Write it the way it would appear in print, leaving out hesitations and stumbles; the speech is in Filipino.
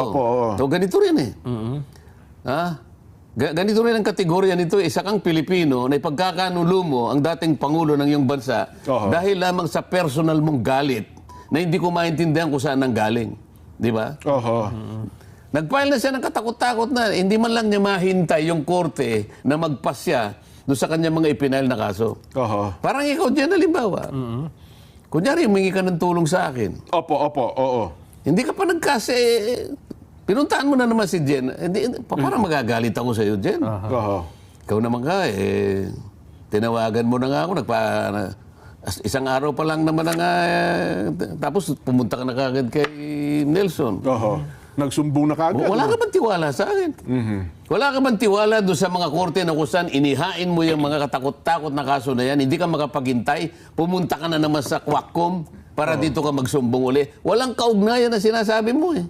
Opo, oo. So, ganito rin eh. Ha? Ganito rin ang kategorya nito. Isa kang Pilipino na ipagkakanulo mo ang dating Pangulo ng iyong bansa dahil lamang sa personal mong galit na hindi ko maintindihan kung saan nang galing. Di ba? Nag-file na siya ng katakot-takot na. Hindi man lang niya mahintay yung korte na magpasya doon sa kanya mga ipinail na kaso. Parang ikaw dyan, halimbawa. Kunyari, humingi ka ng tulong sa akin. Opo, oo. Hindi ka pa nagkasi. Pinuntahan mo na naman si Jen. Parang magagalit ako sa iyo, Jen. Ikaw naman ka, tinawagan mo na nga ako. Isang araw pa lang naman na nga. Tapos pumunta ka na kagad kay Nelson. Nagsumbong na kagad. Wala ka bang tiwala sa akin? Wala ka bang tiwala doon sa mga korte na kung saan inihain mo yung mga katakot-takot na kaso na yan, hindi ka makapaghintay, pumunta ka na naman sa Quacom para dito ka magsumbong uli. Walang kaugnayan na sinasabi mo eh.